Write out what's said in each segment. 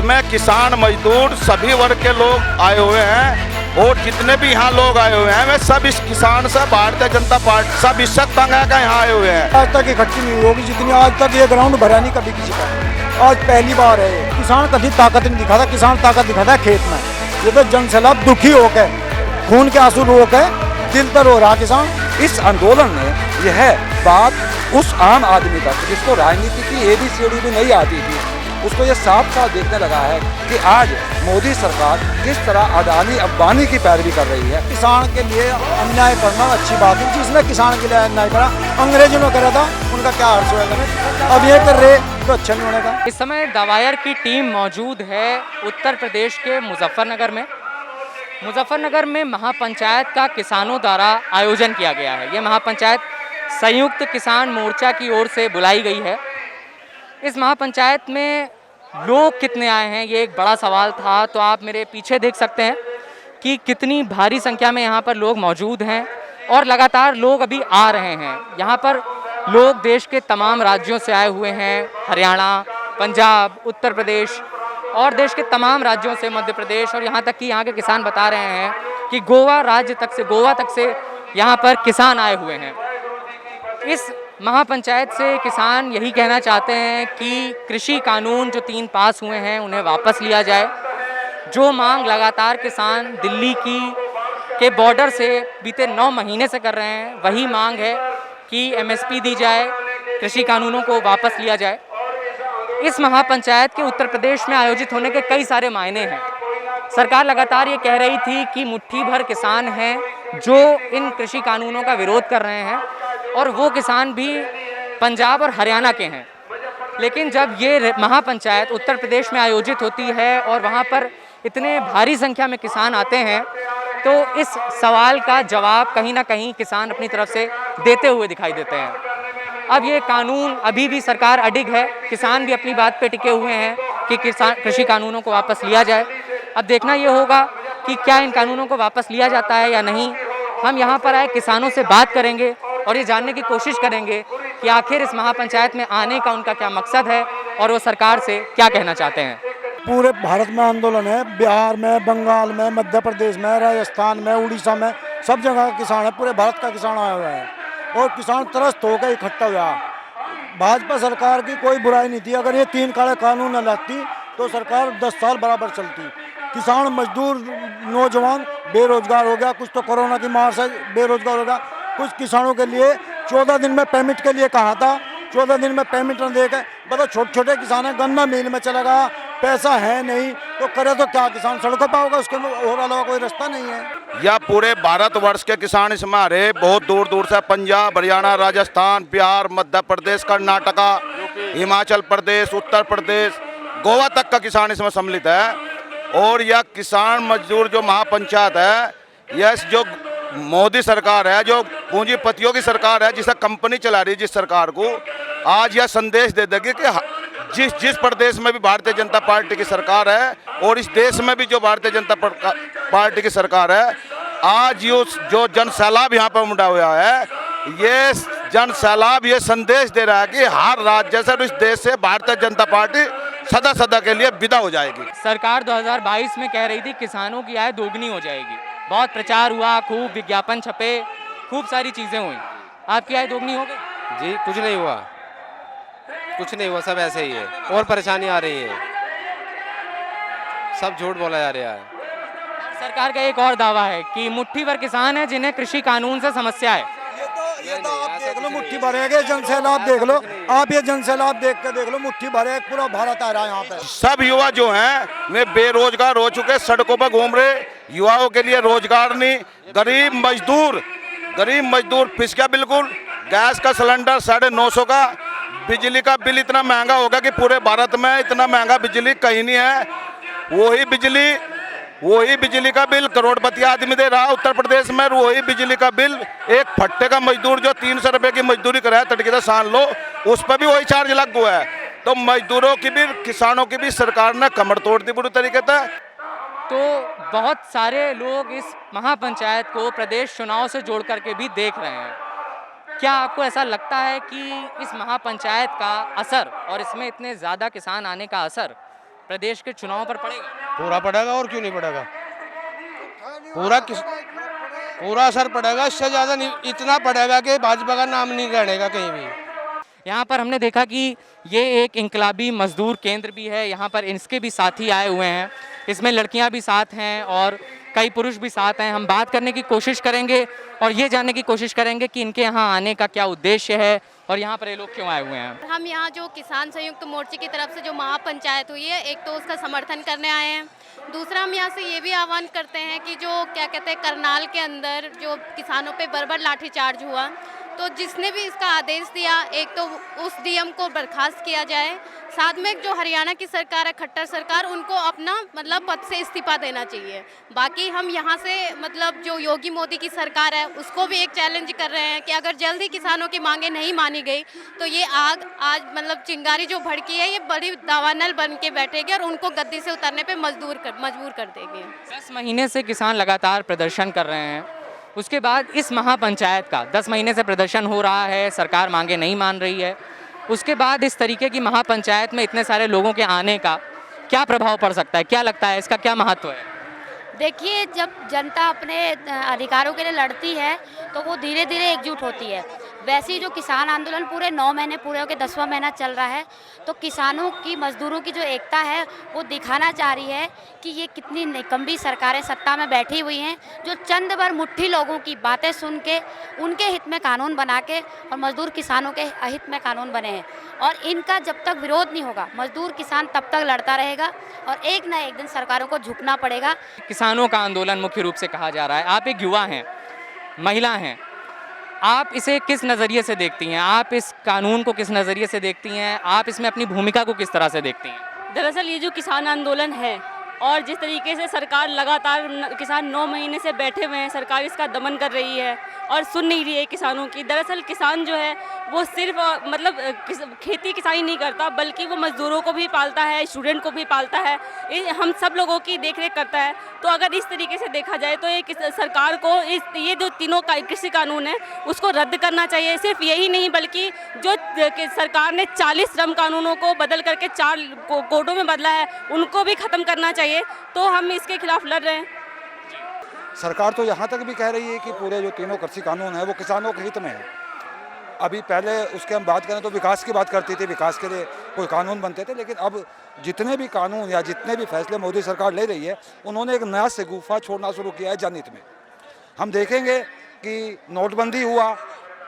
इसमें किसान मजदूर सभी वर्ग के लोग आए हुए हैं और जितने भी यहाँ लोग आए हुए हैं वे सब इस किसान से भारतीय जनता पार्टी सब इज्जत तंगा का यहाँ आए हुए हैं। आज तक इकट्ठी नहीं होगी जितनी आज तक ये ग्राउंड भरा नहीं कभी किसी का। आज पहली बार है। किसान कभी ताकत नहीं दिखाता, किसान ताकत दिखाता है खेत में। ये तो जन सैलाब दुखी होकर खून के आंसू रोकर दिल तर हो रहा किसान। इस आंदोलन में यह बात उस आम आदमी तक जिसको राजनीति की ABCD भी नहीं आती थी, उसको ये साफ साफ देखने लगा है कि आज मोदी सरकार किस तरह अडानी अंबानी की पैरवी कर रही है। किसान के लिए अन्याय करना अच्छी बात है, जिसने किसान के लिए अन्याय करा अंग्रेजों ने करा था, उनका क्या अर्थ होगा। अब ये कर रहे तो अच्छा नहीं होने का। इस समय दावायर की टीम मौजूद है उत्तर प्रदेश के मुजफ्फरनगर में। मुजफ्फरनगर में महापंचायत का किसानों द्वारा आयोजन किया गया है। ये महापंचायत संयुक्त किसान मोर्चा की ओर से बुलाई गई है। इस महापंचायत में लोग कितने आए हैं ये एक बड़ा सवाल था। तो आप मेरे पीछे देख सकते हैं कि कितनी भारी संख्या में यहाँ पर लोग मौजूद हैं और लगातार लोग अभी आ रहे हैं। यहाँ पर लोग देश के तमाम राज्यों से आए हुए हैं, हरियाणा, पंजाब, उत्तर प्रदेश और देश के तमाम राज्यों से, मध्य प्रदेश और यहाँ तक कि यहाँ के किसान बता रहे हैं कि गोवा तक से यहाँ पर किसान आए हुए हैं। इस महापंचायत से किसान यही कहना चाहते हैं कि कृषि कानून जो 3 पास हुए हैं उन्हें वापस लिया जाए। जो मांग लगातार किसान दिल्ली के बॉर्डर से बीते 9 महीने से कर रहे हैं, वही मांग है कि MSP दी जाए, कृषि कानूनों को वापस लिया जाए। इस महापंचायत के उत्तर प्रदेश में आयोजित होने के कई सारे मायने हैं। सरकार लगातार ये कह रही थी कि मुट्ठी भर किसान हैं जो इन कृषि कानूनों का विरोध कर रहे हैं और वो किसान भी पंजाब और हरियाणा के हैं। लेकिन जब ये महापंचायत उत्तर प्रदेश में आयोजित होती है और वहाँ पर इतने भारी संख्या में किसान आते हैं तो इस सवाल का जवाब कहीं ना कहीं किसान अपनी तरफ से देते हुए दिखाई देते हैं। अब ये कानून अभी भी सरकार अडिग है, किसान भी अपनी बात पे टिके हुए हैं कि कृषि कानूनों को वापस लिया जाए। अब देखना ये होगा कि क्या इन कानूनों को वापस लिया जाता है या नहीं। हम यहाँ पर आए किसानों से बात करेंगे और ये जानने की कोशिश करेंगे कि आखिर इस महापंचायत में आने का उनका क्या मकसद है और वो सरकार से क्या कहना चाहते हैं। पूरे भारत में आंदोलन है, बिहार में, बंगाल में, मध्य प्रदेश में, राजस्थान में, उड़ीसा में, सब जगह का किसान है। पूरे भारत का किसान आया हुआ है और किसान त्रस्त होकर इकट्ठा हुआ। भाजपा सरकार की कोई बुराई नहीं थी। अगर ये 3 काले कानून न लाती तो सरकार 10 साल बराबर चलती। किसान मजदूर नौजवान बेरोजगार हो गया, कुछ तो कोरोना की मार से बेरोजगार हो गया। कुछ किसानों के लिए 14 दिन में पेमेंट के लिए कहा था, 14 दिन में पेमेंट न देकर बताओ। छोटे छोटे किसान हैं, गन्ना मिल में चला गया, पैसा है नहीं तो करे तो क्या, किसान सड़कों पर होगा, उसके और अलावा कोई रास्ता नहीं है। या पूरे भारतवर्ष के किसान इसमें आ रहे, बहुत दूर दूर से, पंजाब, हरियाणा, राजस्थान, बिहार, मध्य प्रदेश, कर्नाटका, हिमाचल प्रदेश, उत्तर प्रदेश, गोवा तक का किसान इसमें सम्मिलित है। और यह किसान मजदूर जो महापंचायत है, यह जो मोदी सरकार है, जो पूंजीपतियों की सरकार है, जिसे कंपनी चला रही है, जिस सरकार को आज यह संदेश दे देगी कि जिस प्रदेश में भी भारतीय जनता पार्टी की सरकार है और इस देश में भी जो भारतीय जनता पार्टी की सरकार है, आज जो जन सैलाब यहाँ पर उमड़ा हुआ है, ये जन सैलाब ये संदेश दे रहा है कि हर राज्य से इस देश से भारतीय जनता पार्टी सदा के लिए विदा हो जाएगी। सरकार 2022 में कह रही थी किसानों की आय दोगुनी हो जाएगी। बहुत प्रचार हुआ, खूब विज्ञापन छपे, खूब सारी चीज़ें हुई। आपकी आय दोगुनी हो गई? जी कुछ नहीं हुआ, कुछ नहीं हुआ, सब ऐसे ही है और परेशानी आ रही है, सब झूठ बोला जा रहा है। सरकार का एक और दावा है कि मुट्ठी भर किसान है जिन्हें कृषि कानून से समस्या है। ये तो आप देख लो, मुट्ठी भरेगे जन सैलाब देख लो आप, ये जन सैलाब देख के देख लो, मुट्ठी भरे पूरा भारत आ रहा है यहाँ पे। सब युवा जो हैं वे बेरोजगार हो चुके, सड़कों पर घूम रहे, युवाओं के लिए रोजगार नहीं। गरीब मजदूर पिस गया बिल्कुल। गैस का सिलेंडर 950 का, बिजली का बिल इतना महंगा होगा कि पूरे भारत में इतना महंगा बिजली कहीं नहीं है। वही बिजली का बिल करोड़पति आदमी दे रहा है उत्तर प्रदेश में। वही बिजली का बिल एक फट्टे का मजदूर जो 300 रुपये की मजदूरी कराया तड़के से सान लो, उस पर भी वही चार्ज लग हुआ है। तो मजदूरों की भी, किसानों की भी सरकार ने कमर तोड़ दी बुरी तरीके से। तो बहुत सारे लोग इस महापंचायत को प्रदेश चुनाव से जोड़ करके भी देख रहे हैं। क्या आपको ऐसा लगता है कि इस महापंचायत का असर और इसमें इतने ज़्यादा किसान आने का असर प्रदेश के चुनाव पर पड़ेगा? पूरा पड़ेगा, और क्यों नहीं पड़ेगा। पूरा असर पड़ेगा, इससे ज़्यादा नहीं, इतना पड़ेगा कि भाजपा का नाम नहीं रहेगा कहीं भी। यहाँ पर हमने देखा कि ये एक इंकलाबी मजदूर केंद्र भी है, यहाँ पर इसके भी साथी आए हुए हैं, इसमें लड़कियाँ भी साथ हैं और कई पुरुष भी साथ हैं। हम बात करने की कोशिश करेंगे और ये जानने की कोशिश करेंगे कि इनके यहाँ आने का क्या उद्देश्य है और यहाँ पर ये लोग क्यों आए हुए हैं। हम यहाँ जो किसान संयुक्त मोर्चे की तरफ से जो महापंचायत हुई है, एक तो उसका समर्थन करने आए हैं, दूसरा हम यहाँ से ये भी आह्वान करते हैं कि जो क्या कहते हैं करनाल के अंदर जो किसानों पे बर्बर लाठीचार्ज हुआ, तो जिसने भी इसका आदेश दिया, एक तो उस डीएम को बर्खास्त किया जाए, साथ में जो हरियाणा की सरकार है खट्टर सरकार, उनको अपना मतलब पद से इस्तीफा देना चाहिए। बाकी हम यहाँ से मतलब जो योगी मोदी की सरकार है उसको भी एक चैलेंज कर रहे हैं कि अगर जल्दी किसानों की मांगे नहीं मानी गई तो ये आग आज मतलब चिंगारी जो भड़की है ये बड़ी दावानल बन के बैठेगी और उनको गद्दी से उतरने पर मजबूर कर देगी। 10 महीने से किसान लगातार प्रदर्शन कर रहे हैं, उसके बाद इस महापंचायत का 10 महीने से प्रदर्शन हो रहा है, सरकार मांगे नहीं मान रही है, उसके बाद इस तरीके की महापंचायत में इतने सारे लोगों के आने का क्या प्रभाव पड़ सकता है, क्या लगता है, इसका क्या महत्व है? देखिए, जब जनता अपने अधिकारों के लिए लड़ती है तो वो धीरे धीरे एकजुट होती है। वैसे ही जो किसान आंदोलन पूरे 9 महीने पूरे होकर 10वां महीना चल रहा है, तो किसानों की मजदूरों की जो एकता है वो दिखाना चाह रही है कि ये कितनी निकम्बी सरकारें सत्ता में बैठी हुई हैं, जो चंद भर मुट्ठी लोगों की बातें सुन के उनके हित में कानून बना के और मजदूर किसानों के हित में कानून बने हैं। और इनका जब तक विरोध नहीं होगा मजदूर किसान तब तक लड़ता रहेगा और एक ना एक दिन सरकारों को झुकना पड़ेगा। किसानों का आंदोलन मुख्य रूप से कहा जा रहा है, आप एक युवा हैं, महिला हैं, आप इसे किस नज़रिए से देखती हैं, आप इस कानून को किस नज़रिए से देखती हैं, आप इसमें अपनी भूमिका को किस तरह से देखती हैं? दरअसल ये जो किसान आंदोलन है और जिस तरीके से सरकार लगातार किसान 9 महीने से बैठे हुए हैं, सरकार इसका दमन कर रही है और सुन नहीं रही है किसानों की। दरअसल किसान जो है वो सिर्फ मतलब खेती किसानी नहीं करता, बल्कि वो मजदूरों को भी पालता है, स्टूडेंट को भी पालता है, हम सब लोगों की देखरेख करता है। तो अगर इस तरीके से देखा जाए तो सरकार को ये जो तीनों कृषि कानून है उसको रद्द करना चाहिए। सिर्फ यही नहीं बल्कि जो सरकार ने 40 श्रम कानूनों को बदल करके 4 कोडों में बदला है उनको भी ख़त्म करना चाहिए। तो हम इसके खिलाफ लड़ रहे हैं। सरकार तो यहाँ तक भी कह रही है कि पूरे जो तीनों कृषि कानून है वो किसानों के हित में है। अभी पहले उसके हम बात करें तो विकास की बात करती थी, विकास के लिए कोई कानून बनते थे, लेकिन अब जितने भी कानून या जितने भी फैसले मोदी सरकार ले रही है उन्होंने एक नया शगुफा छोड़ना शुरू किया है जनहित में। हम देखेंगे कि नोटबंदी हुआ,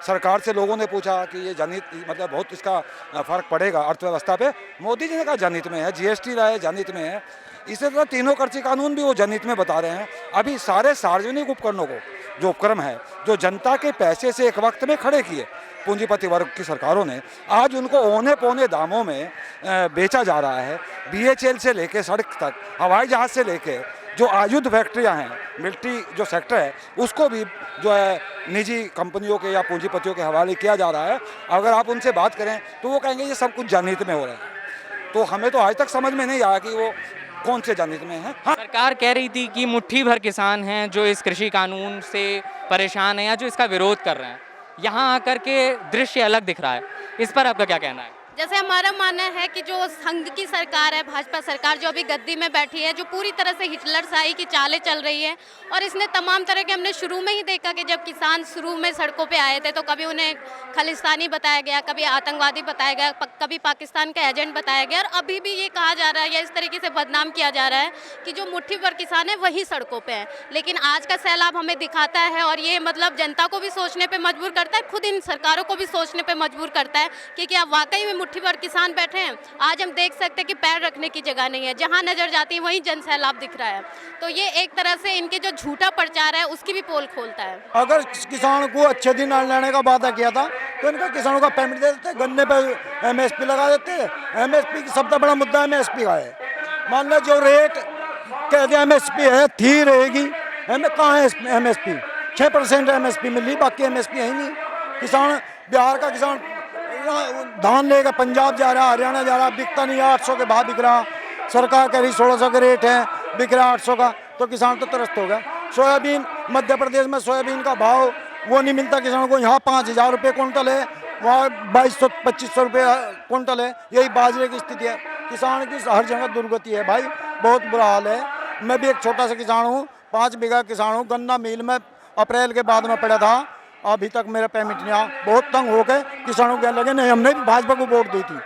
सरकार से लोगों ने पूछा कि ये जनहित मतलब बहुत इसका फ़र्क पड़ेगा अर्थव्यवस्था पे, मोदी जी ने कहा जनहित में है, जीएसटी रहे जनहित में है। इसी तरह तीनों कृषि कानून भी वो जनहित में बता रहे हैं। अभी सारे सार्वजनिक उपकरणों को जो उपक्रम है जो जनता के पैसे से एक वक्त में खड़े किए पूंजीपति वर्ग की सरकारों ने, आज उनको औने पौने दामों में बेचा जा रहा है। बीएचएल से लेके सड़क तक, हवाई जहाज़ से लेके जो आयुध फैक्ट्रियां हैं, मिलिट्री जो सेक्टर है उसको भी जो है निजी कंपनियों के या पूंजीपतियों के हवाले किया जा रहा है। अगर आप उनसे बात करें तो वो कहेंगे ये सब कुछ जनहित में हो रहा है। तो हमें तो आज तक समझ में नहीं आया कि वो कौन से जनहित में है। हाँ, सरकार कह रही थी कि मुट्ठी भर किसान हैं जो इस कृषि कानून से परेशान हैं या जो इसका विरोध कर रहे हैं, यहाँ आकर के दृश्य अलग दिख रहा है, इस पर आपका क्या कहना है? जैसे हमारा मानना है कि जो संघ की सरकार है, भाजपा सरकार जो अभी गद्दी में बैठी है, जो पूरी तरह से हिटलरशाही की चालें चल रही है और इसने तमाम तरह के, हमने शुरू में ही देखा कि जब किसान शुरू में सड़कों पे आए थे तो कभी उन्हें खालिस्तानी बताया गया, कभी आतंकवादी बताया गया, कभी पाकिस्तान का एजेंट बताया गया, और अभी भी ये कहा जा रहा है या इस तरीके से बदनाम किया जा रहा है कि जो मुट्ठी भर किसान है वही सड़कों पर है। लेकिन आज का सैलाब हमें दिखाता है और ये मतलब जनता को भी सोचने पर मजबूर करता है, खुद इन सरकारों को भी सोचने पर मजबूर करता है कि क्या वाकई में मुट्ठी भर किसान बैठे हैं। आज हम देख सकते हैं कि पैर रखने की जगह नहीं है, जहां नजर जाती है वहीं जन सैलाब दिख रहा है। तो ये एक तरह से इनके जो झूठा प्रचार है उसकी भी पोल खोलता है। अगर किसान को अच्छे दिन लाने का वादा किया था तो इनका किसानों का पेमेंट दे देते, गन्ने पे एमएसपी लगा देते। एमएसपी की सबसे बड़ा मुद्दा एमएसपी का है। मान लो जो रेट कहते हैं एमएसपी है थी रहेगी, कहाँ है एमएसपी? 6% एमएसपी मिली, बाकी एमएसपी है ही नहीं। किसान, बिहार का किसान धान लेकर पंजाब जा रहा, हरियाणा जा रहा, बिकता नहीं, 800 के भाव बिक रहा। सरकार कह रही 1600 का रेट है, बिक रहा 800 का, तो किसान तो त्रस्त हो गया। सोयाबीन, मध्य प्रदेश में सोयाबीन का भाव वो नहीं मिलता किसानों को, यहाँ 5000 रुपये कुंटल है, वहाँ 2200-2500 रुपये कुंटल है। यही बाजरे की स्थिति है। किसान की हर जगह दुर्गति है भाई, बहुत बुरा हाल है। मैं भी एक छोटा सा किसान हूँ, 5 बीघा किसान हूँ। गन्ना मिल में अप्रैल के बाद में पड़ा था, अभी तक मेरा पेमेंट नहीं आया। बहुत तंग हो गए किसानों के लगे। नहीं, हमने भी भाजपा को वोट दी थी,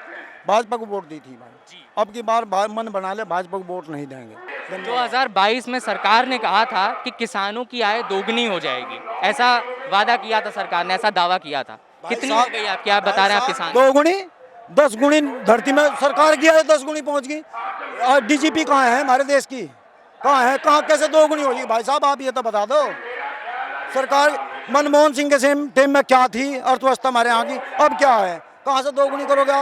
भाजपा को वोट दी थी भाई। अब की बार मन बना ले, भाजपा को वोट नहीं देंगे। 2022 में सरकार ने कहा था कि किसानों की आय दोगुनी हो जाएगी, ऐसा वादा किया था सरकार ने, ऐसा दावा किया था। कितनी हो गई आपकी, आप बता रहे हैं आप किसान? 2 गुनी 10 गुनी धरती में सरकार की आय 10 गुनी पहुंच गई। और डीजीपी कहाँ है हमारे देश की, कहाँ है, कहाँ कैसे 2 गुनी होगी भाई साहब, आप ये तो बता दो। सरकार मनमोहन सिंह के सेम टाइम में क्या थी अर्थव्यवस्था हमारे यहाँ की, अब क्या है, कहाँ से 2 गुनी करोगे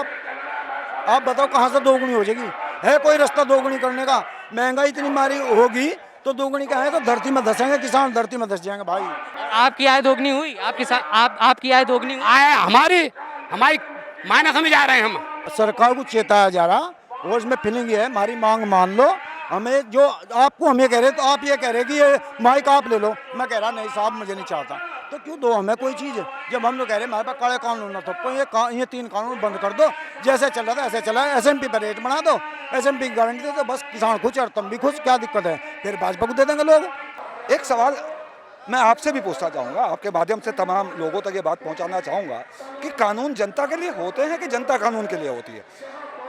आप बताओ, कहाँ से 2 गुनी हो जाएगी? है कोई रास्ता 2 गुनी करने का? महंगाई इतनी मारी होगी तो 2 गुनी का है तो धरती में धसेंगे किसान, धरती में धस जाएंगे भाई। आपकी आय दोगुनी हुई, आपकी आय दोगुनी हुई? आय हमारी मायने समझ आ रहे हैं हम। सरकार को चेताया जा रहा और इसमें फीलिंग ये है, हमारी मांग मान लो। हमें जो आपको हम ये कह रहे तो आप ये कह रहे कि ये माइक आप ले लो, मैं कह रहा नहीं साहब मुझे नहीं चाहता, तो क्यों दो हमें कोई चीज़? जब हम लोग कह रहे हमारे पास काले कानून ना तो ये 3 कानून बंद कर दो, जैसे चल रहा था ऐसे चला। एसएमपी पर रेट बढ़ा दो, एसएमपी की गारंटी दे दो, बस किसान खुश और तुम भी खुश, क्या दिक्कत है? फिर भाजपा को दे देंगे लोग। एक सवाल मैं आपसे भी पूछना चाहूँगा, आपके माध्यम से तमाम लोगों तक ये बात पहुँचाना चाहूँगा कि कानून जनता के लिए होते हैं कि जनता कानून के लिए होती है?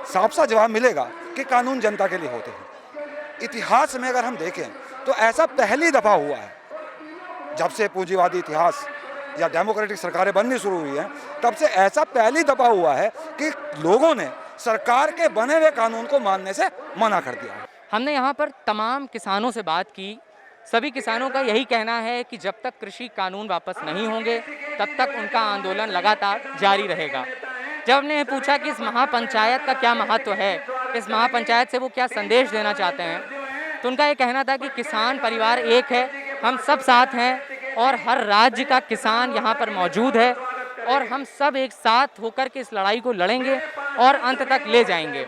साफ सा जवाब मिलेगा कि कानून जनता के लिए होते हैं। इतिहास में अगर हम देखें तो ऐसा पहली दफ़ा हुआ है, जब से पूंजीवादी इतिहास या डेमोक्रेटिक सरकारें बननी शुरू हुई हैं, तब से ऐसा पहली दफ़ा हुआ है कि लोगों ने सरकार के बने हुए कानून को मानने से मना कर दिया। हमने यहाँ पर तमाम किसानों से बात की, सभी किसानों का यही कहना है कि जब तक कृषि कानून वापस नहीं होंगे तब तक उनका आंदोलन लगातार जारी रहेगा। जब हमने पूछा कि इस महापंचायत का क्या महत्व है, इस महापंचायत से वो क्या संदेश देना चाहते हैं, तो उनका ये कहना था कि किसान परिवार एक है, हम सब साथ हैं और हर राज्य का किसान यहाँ पर मौजूद है और हम सब एक साथ होकर के इस लड़ाई को लड़ेंगे और अंत तक ले जाएंगे।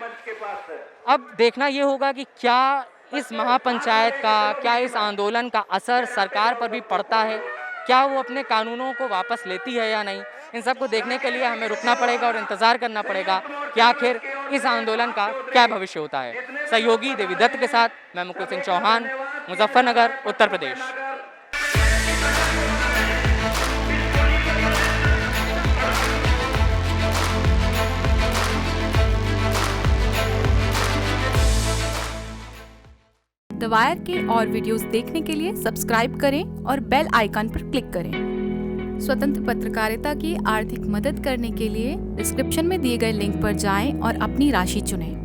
अब देखना ये होगा कि क्या इस महापंचायत का, क्या इस आंदोलन का असर सरकार पर भी पड़ता है, क्या वो अपने कानूनों को वापस लेती है या नहीं। इन सब को देखने के लिए हमें रुकना पड़ेगा और इंतज़ार करना पड़ेगा कि आखिर इस आंदोलन का क्या भविष्य होता है। सहयोगी देवी दत्त के साथ मैं मुकुल सिंह चौहान, मुजफ्फरनगर, उत्तर प्रदेश। द वायर के और वीडियोस देखने के लिए सब्सक्राइब करें और बेल आइकन पर क्लिक करें। स्वतंत्र पत्रकारिता की आर्थिक मदद करने के लिए डिस्क्रिप्शन में दिए गए लिंक पर जाएं और अपनी राशि चुनें।